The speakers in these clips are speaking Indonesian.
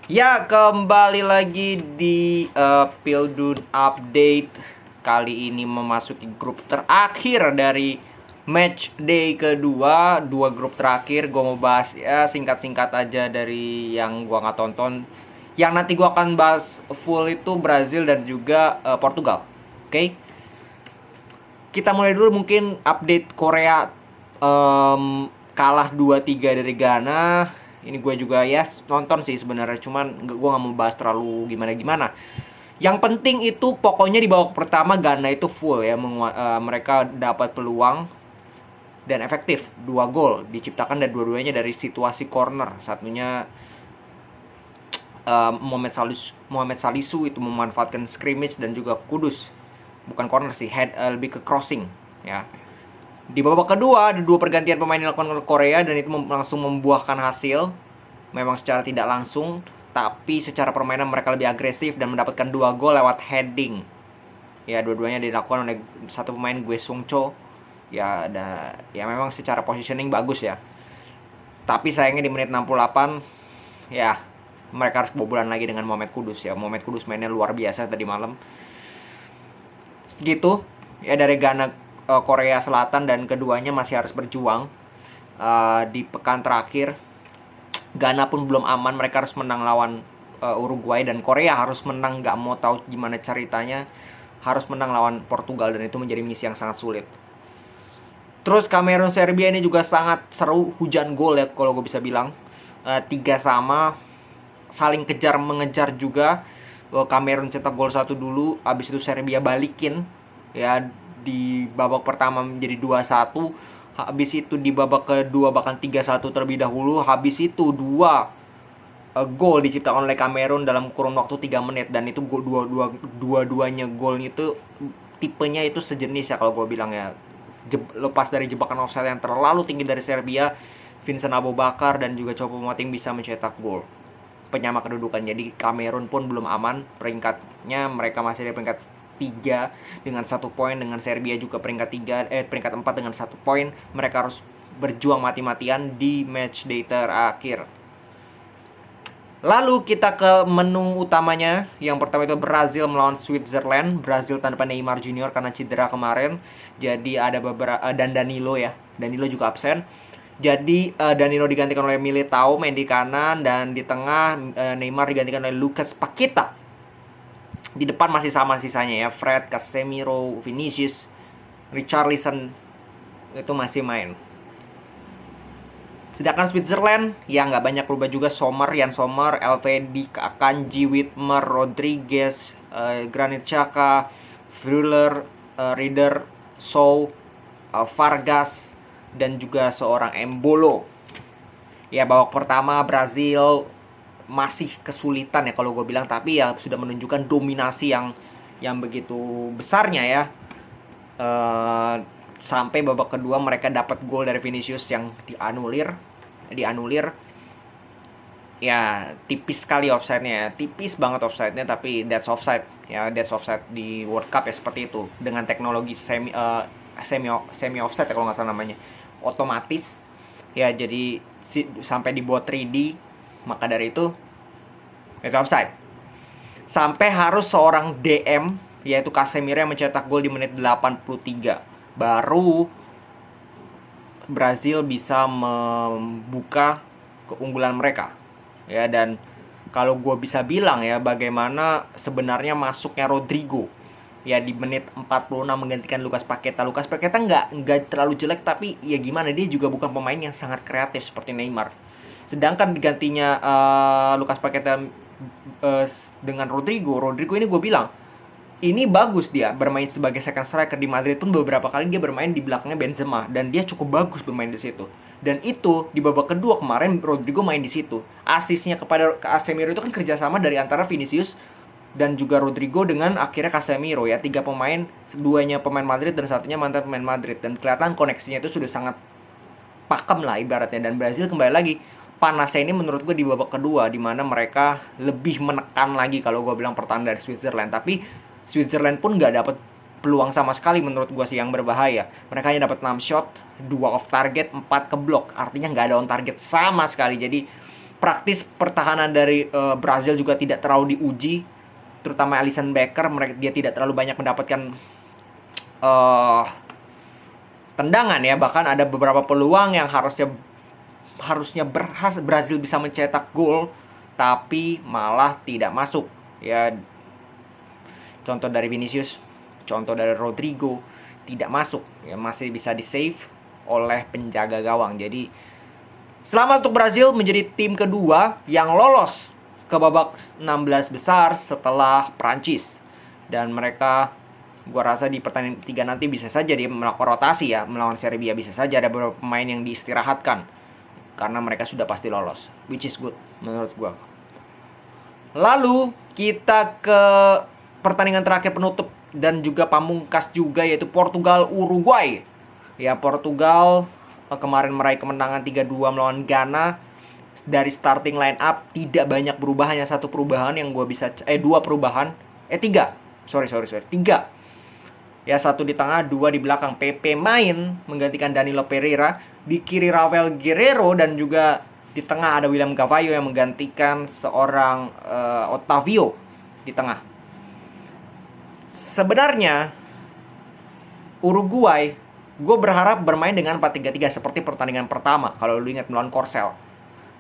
Ya, kembali lagi di Pildun Update. Kali ini memasuki grup terakhir dari match day kedua. Dua grup terakhir, gue mau bahas ya singkat-singkat aja dari yang gue nggak tonton. Yang nanti gue akan bahas full itu Brazil dan juga Portugal. Oke, kita mulai dulu mungkin update Korea. Kalah 2-3 dari Ghana. Ini gue juga ya nonton sih sebenarnya, cuman gue nggak mau bahas terlalu gimana-gimana. Yang penting itu pokoknya di babak pertama Ghana itu full ya, mereka dapat peluang dan efektif. 2 gol diciptakan dan dua-duanya dari situasi corner. Satunya Mohamed Salisu itu memanfaatkan scrimmage, dan juga Kudus bukan corner sih, lebih ke crossing ya. Di babak kedua ada 2 pergantian pemain yang dilakukan oleh Korea, dan itu langsung membuahkan hasil. Memang secara tidak langsung, tapi secara permainan mereka lebih agresif dan mendapatkan 2 gol lewat heading. Ya, dua-duanya dilakukan oleh satu pemain, Gue Sung Cho. Ya, ya memang secara positioning bagus ya. Tapi sayangnya di menit 68 ya mereka harus kebobolan lagi dengan Mohamed Kudus ya. Mohamed Kudus mainnya luar biasa tadi malam. Gitu ya dari Ghana, Korea Selatan, dan keduanya masih harus berjuang di pekan terakhir. Ghana pun belum aman, mereka harus menang lawan Uruguay, dan Korea harus menang, nggak mau tahu gimana ceritanya, harus menang lawan Portugal, dan itu menjadi misi yang sangat sulit. Terus Kamerun Serbia ini juga sangat seru, hujan gol ya kalau gue bisa bilang. 3-3, saling kejar mengejar juga. Kamerun cetak gol 1 dulu, habis itu Serbia balikin ya, di babak pertama menjadi 2-1. Habis itu di babak kedua bahkan 3-1 terlebih dahulu. Habis itu gol diciptakan oleh Kamerun dalam kurun waktu 3 menit, dan itu dua-duanya gol itu tipenya itu sejenis ya kalau gue bilang ya. Lepas dari jebakan offside yang terlalu tinggi dari Serbia, Vincent Aboubakar dan juga Choupo-Moting bisa mencetak gol penyama kedudukan. Jadi Kamerun pun belum aman peringkatnya, mereka masih di peringkat 3 dengan 1 poin, dengan Serbia juga peringkat 4 dengan 1 poin. Mereka harus berjuang mati-matian di match day terakhir. Lalu kita ke menu utamanya. Yang pertama itu Brazil melawan Switzerland. Brazil tanpa Neymar Junior karena cedera kemarin. Jadi ada beberapa dan Danilo ya. Danilo juga absen. Jadi Danilo digantikan oleh Militao main di kanan, dan di tengah Neymar digantikan oleh Lucas Paqueta. Di depan masih sama sisanya ya, Fred, Casemiro, Vinicius, Richarlison itu masih main. Sedangkan Switzerland ya nggak banyak berubah juga. Jan Sommer, LVD, Akanji, Whitmer, Rodriguez, Granit Xhaka, Freuler, Rieder, Sow, Vargas, dan juga seorang Embolo. Ya, babak pertama Brazil masih kesulitan ya kalau gue bilang, tapi ya sudah menunjukkan dominasi yang begitu besarnya ya. Sampai babak kedua mereka dapat gol dari Vinicius yang dianulir. Ya, tipis sekali offside-nya, tipis banget offside-nya, tapi that's offside ya, that's offside di World Cup ya, seperti itu, dengan teknologi semi offside ya kalau nggak salah namanya, otomatis ya. Jadi sampai dibuat 3D, maka dari itu itu offside. Sampai harus seorang DM yaitu Casemiro yang mencetak gol di menit 83, baru Brazil bisa membuka keunggulan mereka ya. Dan kalau gue bisa bilang ya, bagaimana sebenarnya masuknya Rodrigo ya di menit 46 menggantikan Lucas Paqueta. Lucas Paqueta nggak terlalu jelek, tapi ya gimana, dia juga bukan pemain yang sangat kreatif seperti Neymar. Sedangkan digantinya Lucas Paqueta dengan Rodrigo ini gue bilang ini bagus, dia bermain sebagai second striker. Di Madrid pun beberapa kali dia bermain di belakangnya Benzema, dan dia cukup bagus bermain di situ. Dan itu di babak kedua kemarin Rodrigo main di situ. Asisnya kepada Casemiro itu kan kerjasama dari antara Vinicius dan juga Rodrigo dengan akhirnya Casemiro ya. 3 pemain, 2-nya pemain Madrid dan 1-nya mantan pemain Madrid, dan kelihatan koneksinya itu sudah sangat pakem lah ibaratnya. Dan Brazil kembali lagi panasnya ini menurut gue di babak kedua, di mana mereka lebih menekan lagi kalau gue bilang pertahanan dari Switzerland. Tapi Switzerland pun nggak dapat peluang sama sekali menurut gue sih yang berbahaya. Mereka hanya dapat 6 shot, 2 off target, 4 ke block. Artinya nggak ada on target sama sekali. Jadi Praktis pertahanan dari Brazil juga tidak terlalu diuji, terutama Alisson Becker. Dia tidak terlalu banyak mendapatkan tendangan ya. Bahkan ada beberapa peluang yang harusnya Brazil bisa mencetak gol, tapi malah tidak masuk ya. Contoh dari Vinicius, contoh dari Rodrigo tidak masuk ya, masih bisa di save oleh penjaga gawang. Jadi selamat untuk Brazil menjadi tim kedua yang lolos ke babak 16 besar setelah Prancis. Dan mereka, gua rasa di pertandingan 3 nanti bisa saja dia melakukan rotasi ya, melawan Serbia. Bisa saja ada beberapa pemain yang diistirahatkan karena mereka sudah pasti lolos, which is good menurut gua. Lalu kita ke pertandingan terakhir penutup dan juga pamungkas juga, yaitu Portugal Uruguay. Ya, Portugal kemarin meraih kemenangan 3-2 melawan Ghana. Dari starting line up tidak banyak berubah, hanya satu perubahan yang gue bisa dua perubahan. Tiga. Sorry. Tiga. Ya, satu di tengah, dua di belakang. Pepe main menggantikan Danilo Pereira, di kiri Rafael Guerreiro, dan juga di tengah ada William Carvalho yang menggantikan seorang Otavio di tengah. Sebenarnya Uruguay, gue berharap bermain dengan 4-3-3 seperti pertandingan pertama, kalau lu ingat melawan Korsel.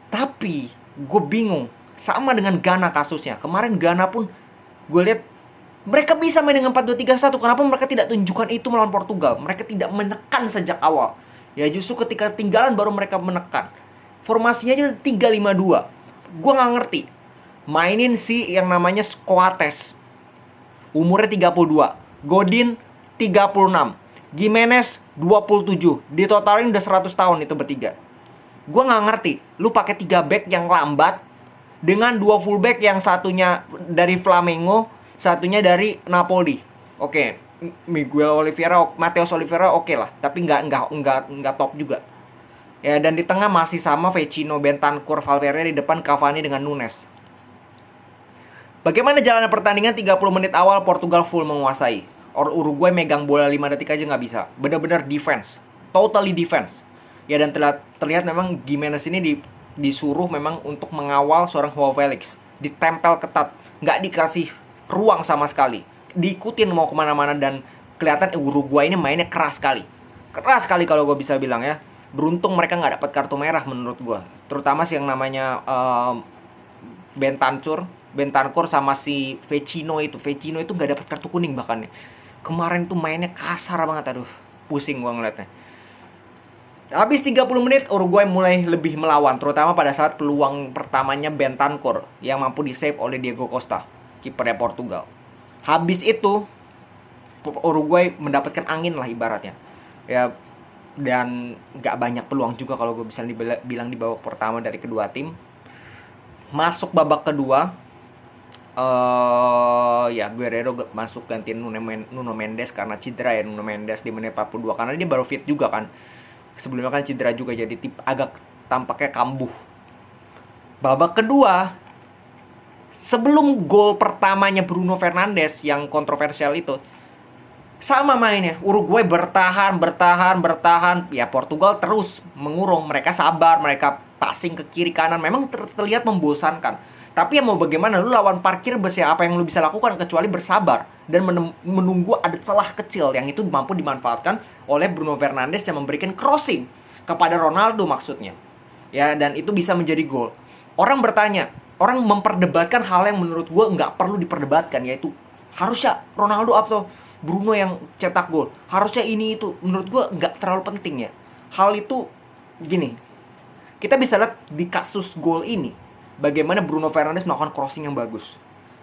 Tapi gue bingung, sama dengan Ghana kasusnya. Kemarin Ghana pun gue lihat mereka bisa main dengan 4-2-3-1. Kenapa mereka tidak tunjukkan itu melawan Portugal? Mereka tidak menekan sejak awal. Ya, justru ketika tinggalan baru mereka menekan. Formasinya aja 3-5-2. Gue gak ngerti. Mainin si yang namanya Coates, umurnya 32, Godin 36, Gimenez 27. Ditotalin udah 100 tahun itu bertiga. Gue gak ngerti, lu pakai 3 back yang lambat dengan 2 fullback, yang satunya dari Flamengo, satunya dari Napoli. Oke, Miguel Oliveira, Mateus Oliveira oke lah, tapi nggak top juga. Ya, dan di tengah masih sama Vecino, Bentancur, Valverde, di depan Cavani dengan Nunes. Bagaimana jalannya pertandingan? 30 menit awal Portugal full menguasai. Uruguay megang bola 5 detik aja nggak bisa. Benar-benar defense, totally defense. Ya, dan terlihat memang Gimenez ini disuruh memang untuk mengawal seorang Joao Felix. Ditempel ketat, nggak dikasih ruang sama sekali. Diikutin mau kemana-mana, dan kelihatan Uruguay ini mainnya keras sekali. Keras sekali kalau gue bisa bilang ya. Beruntung mereka nggak dapat kartu merah menurut gue. Terutama sih yang namanya Bentancur sama si Vecino itu nggak dapat kartu kuning bahkan ya. Kemarin tuh mainnya kasar banget, aduh, pusing gua ngeliatnya. Habis 30 menit Uruguay mulai lebih melawan, terutama pada saat peluang pertamanya Bentancur yang mampu di-save oleh Diego Costa, kipernya Portugal. Habis itu Uruguay mendapatkan angin lah ibaratnya. Ya, dan nggak banyak peluang juga kalau gue bisa bilang di babak pertama dari kedua tim. Masuk babak kedua, ya Guerreiro masuk gantiin Nuno Mendes karena cedera ya. Nuno Mendes di menit 42 karena dia baru fit juga kan. Sebelumnya kan cedera juga, jadi agak tampaknya kambuh. Babak kedua, sebelum gol pertamanya Bruno Fernandes yang kontroversial itu, sama mainnya. Uruguay bertahan. Ya, Portugal terus mengurung. Mereka sabar, mereka passing ke kiri kanan. Memang terlihat membosankan. Tapi ya mau bagaimana, lu lawan parkir bus ya, apa yang lu bisa lakukan kecuali bersabar dan menunggu ada celah kecil yang itu mampu dimanfaatkan oleh Bruno Fernandes yang memberikan crossing kepada Ronaldo maksudnya. Ya, dan itu bisa menjadi gol. Orang bertanya, orang memperdebatkan hal yang menurut gue nggak perlu diperdebatkan, yaitu harusnya Ronaldo atau Bruno yang cetak gol, harusnya ini itu. Menurut gue nggak terlalu penting ya. Hal itu gini, kita bisa lihat di kasus gol ini, bagaimana Bruno Fernandes melakukan crossing yang bagus.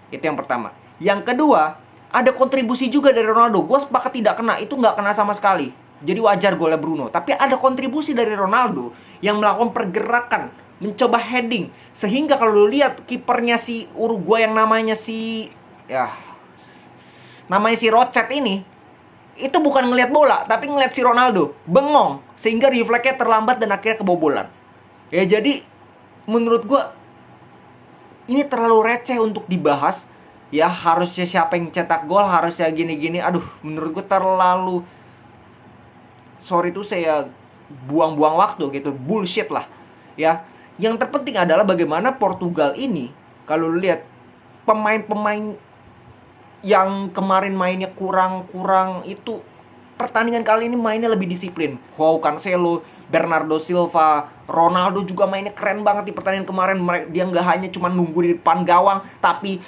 Itu yang pertama. Yang kedua, ada kontribusi juga dari Ronaldo. Gue sepakat tidak kena, itu nggak kena sama sekali. Jadi wajar golnya Bruno. Tapi ada kontribusi dari Ronaldo yang melakukan pergerakan, mencoba heading. Sehingga kalau lu lihat kipernya si Uruguay yang namanya si Rocet ini, itu bukan ngelihat bola, tapi ngelihat si Ronaldo. Bengong. Sehingga refleksnya terlambat dan akhirnya kebobolan. Ya, jadi menurut gue ini terlalu receh untuk dibahas. Ya, harusnya siapa yang cetak gol, harusnya gini-gini. Aduh, menurut gue terlalu, sorry tuh saya buang-buang waktu gitu. Bullshit lah. Ya, Yang terpenting adalah bagaimana Portugal ini, kalau lu lihat pemain-pemain yang kemarin mainnya kurang itu, pertandingan kali ini mainnya lebih disiplin. Joao Cancelo, Bernardo Silva, Ronaldo juga mainnya keren banget di pertandingan kemarin. Dia nggak hanya cuma nunggu di depan gawang, tapi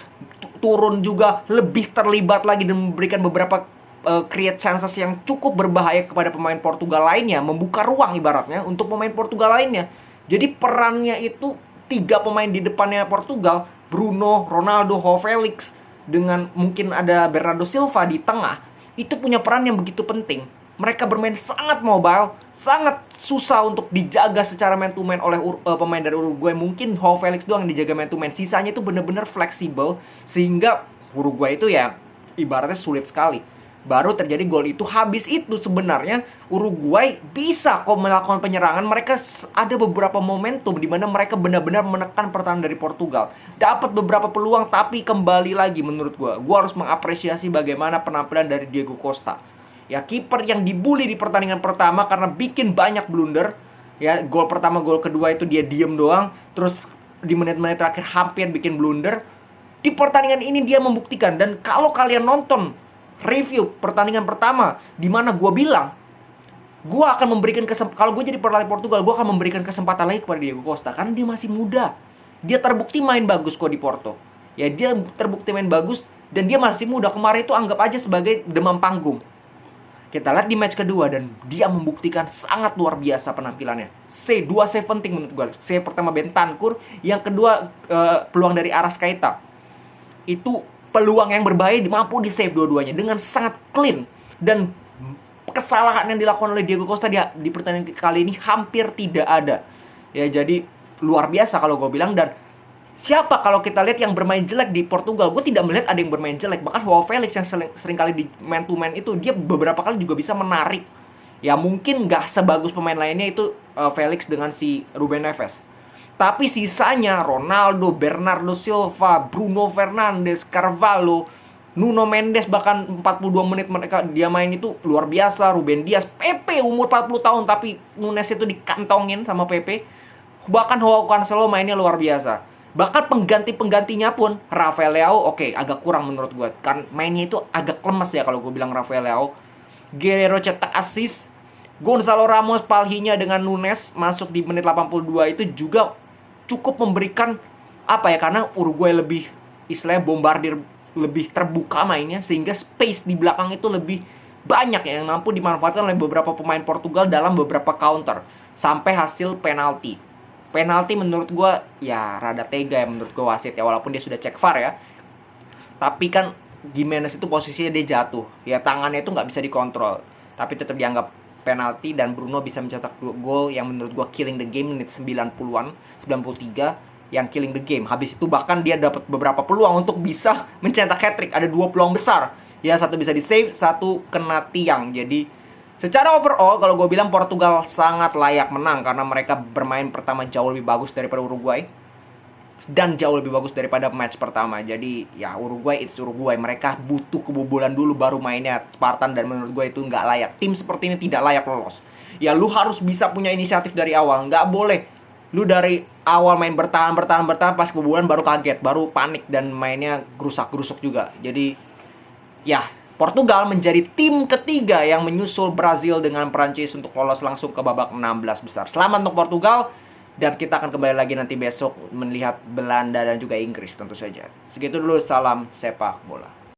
turun juga lebih terlibat lagi dan memberikan beberapa create chances yang cukup berbahaya kepada pemain Portugal lainnya, membuka ruang ibaratnya untuk pemain Portugal lainnya. Jadi perannya itu 3 pemain di depannya Portugal, Bruno, Ronaldo, Joao Felix, dengan mungkin ada Bernardo Silva di tengah, itu punya peran yang begitu penting. Mereka bermain sangat mobile, sangat susah untuk dijaga secara man to man oleh pemain dari Uruguay. Mungkin Joao Felix doang yang dijaga man to man, sisanya itu benar-benar fleksibel, sehingga Uruguay itu ya ibaratnya sulit sekali. Baru terjadi gol itu. Habis itu sebenarnya Uruguay bisa kok melakukan penyerangan. Mereka ada beberapa momentum di mana mereka benar-benar menekan pertahanan dari Portugal. Dapat beberapa peluang, tapi kembali lagi menurut gue harus mengapresiasi bagaimana penampilan dari Diego Costa. Ya, kiper yang dibully di pertandingan pertama karena bikin banyak blunder. Ya, gol pertama, gol kedua itu dia diem doang. Terus di menit-menit terakhir hampir bikin blunder. Di pertandingan ini dia membuktikan. Dan kalau kalian nonton review pertandingan pertama, di mana gue bilang gue akan memberikan kalau gue jadi pelatih Portugal, gue akan memberikan kesempatan lagi kepada Diego Costa karena dia masih muda. Dia terbukti main bagus kok di Porto. Ya, dia terbukti main bagus dan dia masih muda. Kemarin itu anggap aja sebagai demam panggung. Kita lihat di match kedua dan dia membuktikan sangat luar biasa penampilannya. Dua save penting menurut gue. Save pertama Bentancur, yang kedua peluang dari Arrascaeta. Itu peluang yang berbahaya mampu di save dua-duanya dengan sangat clean. Dan kesalahan yang dilakukan oleh Diego Costa di pertandingan kali ini hampir tidak ada. Ya, jadi luar biasa kalau gue bilang. Dan siapa kalau kita lihat yang bermain jelek di Portugal, gue tidak melihat ada yang bermain jelek. Bahkan Joao Felix yang sering kali di man to man itu, dia beberapa kali juga bisa menarik. Ya mungkin gak sebagus pemain lainnya itu Felix dengan si Ruben Neves. Tapi sisanya Ronaldo, Bernardo Silva, Bruno Fernandes, Carvalho, Nuno Mendes, bahkan 42 menit mereka dia main itu luar biasa. Ruben Dias, Pepe umur 40 tahun tapi Nunes itu dikantongin sama Pepe. Bahkan Joao Cancelo mainnya luar biasa. Bahkan penggantinya pun Rafael Leao agak kurang menurut gue. Kan mainnya itu agak lemes ya kalau gue bilang Rafael Leao. Guerreiro cetak assist. Gonzalo Ramos palhinya dengan Nunes masuk di menit 82 itu juga cukup memberikan karena Uruguay lebih istilahnya bombardir, lebih terbuka mainnya, sehingga space di belakang itu lebih banyak yang mampu dimanfaatkan oleh beberapa pemain Portugal dalam beberapa counter sampai hasil penalti. Penalti menurut gue ya rada tega ya menurut gue wasit ya, walaupun dia sudah cek VAR ya. Tapi kan Gimenez itu posisinya dia jatuh, ya tangannya itu nggak bisa dikontrol, tapi tetap dianggap penalti dan Bruno bisa mencetak 2 gol yang menurut gua killing the game menit 90-an, 93 yang killing the game. Habis itu bahkan dia dapat beberapa peluang untuk bisa mencetak hat-trick. Ada 2 peluang besar. Ya, satu bisa di-save, satu kena tiang. Jadi secara overall kalau gue bilang Portugal sangat layak menang karena mereka bermain pertama jauh lebih bagus daripada Uruguay dan jauh lebih bagus daripada match pertama. Jadi ya Uruguay it's Uruguay. Mereka butuh kebobolan dulu baru mainnya Spartan, dan menurut gue itu nggak layak. Tim seperti ini tidak layak lolos. Ya lu harus bisa punya inisiatif dari awal. Nggak boleh lu dari awal main bertahan pas kebobolan baru kaget, baru panik dan mainnya gerusak-gerusuk juga. Jadi ya Portugal menjadi tim ketiga yang menyusul Brazil dengan Prancis untuk lolos langsung ke babak 16 besar. Selamat untuk Portugal. Dan kita akan kembali lagi nanti besok melihat Belanda dan juga Inggris tentu saja. Segitu dulu, salam sepak bola.